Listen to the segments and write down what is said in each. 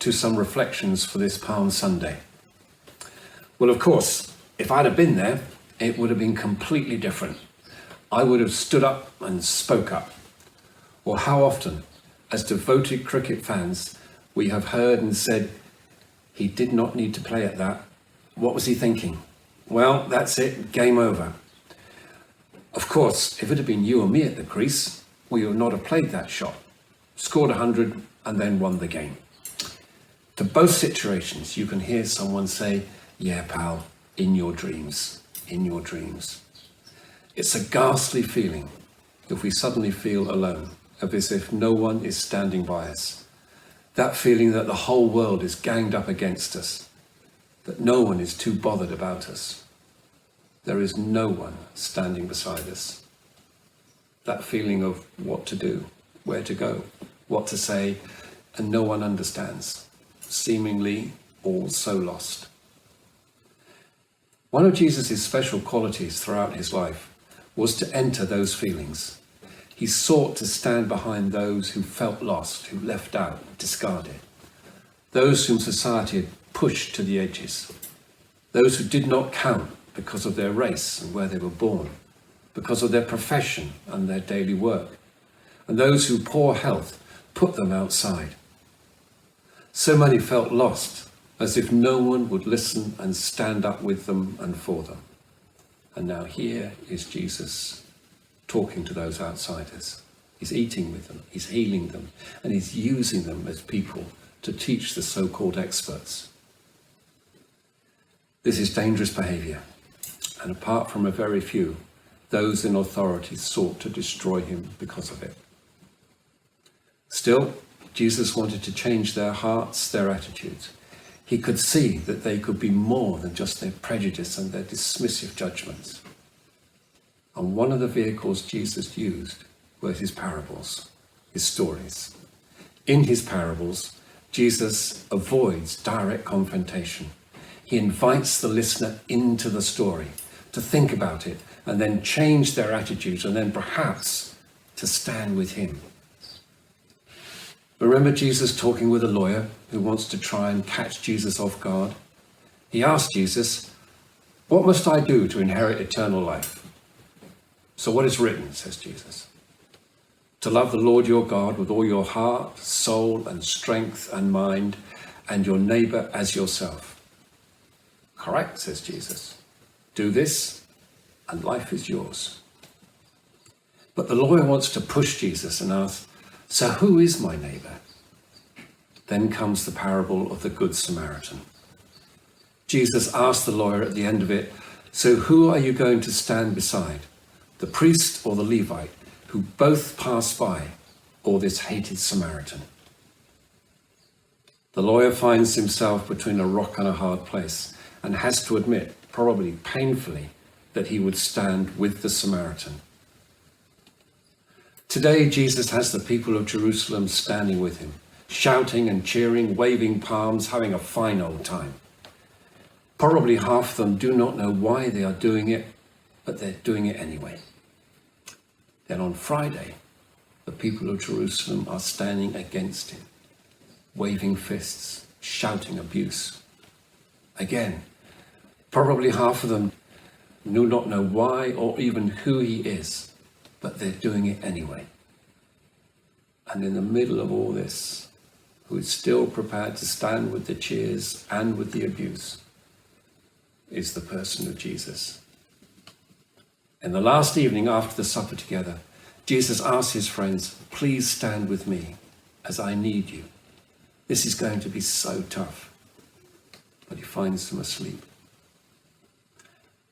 to some reflections for this Palm Sunday. Well, of course, if I'd have been there, it would have been completely different. I would have stood up and spoke up. Or how often, as devoted cricket fans, we have heard and said, he did not need to play at that. What was he thinking? Well, that's it, game over. Of course, if it had been you or me at the crease, we would not have played that shot, scored 100 and then won the game. To both situations, you can hear someone say, yeah, pal, in your dreams, in your dreams. It's a ghastly feeling if we suddenly feel alone, as if no one is standing by us. That feeling that the whole world is ganged up against us, that no one is too bothered about us. There is no one standing beside us. That feeling of what to do, where to go, what to say, and no one understands, seemingly all so lost. One of Jesus' special qualities throughout his life was to enter those feelings. He sought to stand behind those who felt lost, who left out, discarded, those whom society had pushed to the edges, those who did not count because of their race and where they were born, because of their profession and their daily work, and those whose poor health put them outside. So many felt lost, as if no one would listen and stand up with them and for them. And now here is Jesus talking to those outsiders. He's eating with them, he's healing them, and he's using them as people to teach the so-called experts. This is dangerous behavior, and apart from a very few, those in authority sought to destroy him because of it. Still, Jesus wanted to change their hearts, their attitudes. He could see that they could be more than just their prejudice and their dismissive judgments. And one of the vehicles Jesus used were his parables, his stories. In his parables, Jesus avoids direct confrontation. He invites the listener into the story, to think about it, and then change their attitudes, and then perhaps to stand with him. Remember Jesus talking with a lawyer who wants to try and catch Jesus off guard? He asked Jesus, "What must I do to inherit eternal life?" "So what is written," says Jesus, "to love the Lord your God with all your heart, soul, and strength and mind, and your neighbor as yourself." "Correct," says Jesus. "Do this, and life is yours." But the lawyer wants to push Jesus and ask, "So who is my neighbor?" Then comes the parable of the Good Samaritan. Jesus asked the lawyer at the end of it, "So who are you going to stand beside? The priest or the Levite, who both pass by, or this hated Samaritan?" The lawyer finds himself between a rock and a hard place and has to admit, probably painfully, that he would stand with the Samaritan. Today, Jesus has the people of Jerusalem standing with him, shouting and cheering, waving palms, having a fine old time. Probably half of them do not know why they are doing it, but they're doing it anyway. Then on Friday, the people of Jerusalem are standing against him, waving fists, shouting abuse. Again, probably half of them do not know why or even who he is, but they're doing it anyway. And in the middle of all this, who is still prepared to stand with the cheers and with the abuse, is the person of Jesus. In the last evening after the supper together, Jesus asked his friends, "Please stand with me as I need you. This is going to be so tough." But he finds them asleep.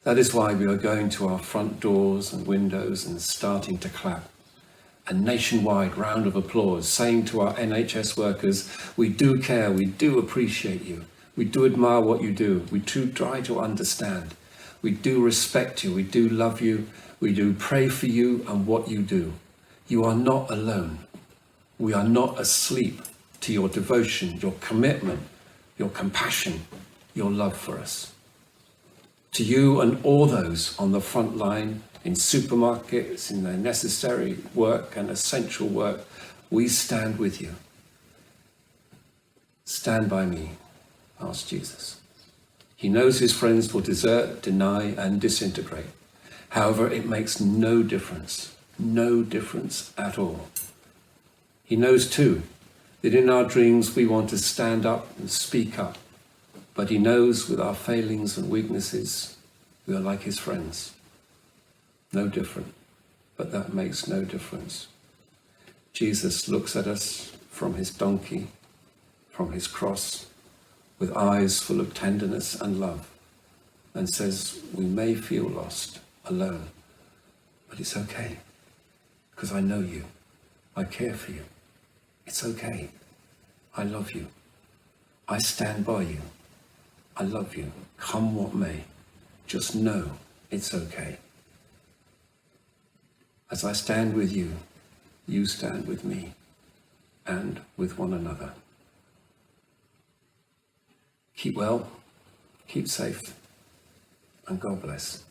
That is why we are going to our front doors and windows and starting to clap. A nationwide round of applause, saying to our NHS workers, "We do care, we do appreciate you. We do admire what you do. We do try to understand. We do respect you. We do love you. We do pray for you and what you do. You are not alone. We are not asleep to your devotion, your commitment, your compassion, your love for us." To you and all those on the front line, in supermarkets, in their necessary work and essential work, we stand with you. Stand by me, asked Jesus. He knows his friends will desert, deny, and disintegrate. However, it makes no difference at all. He knows too that in our dreams we want to stand up and speak up, but he knows with our failings and weaknesses we are like his friends. No different, but that makes no difference. Jesus looks at us from his donkey, from his cross, with eyes full of tenderness and love, and says, we may feel lost, alone, but it's okay, because I know you. I care for you. It's okay. I love you. I stand by you. I love you. Come what may. Just know it's okay. As I stand with you, you stand with me and with one another. Keep well, keep safe, and God bless.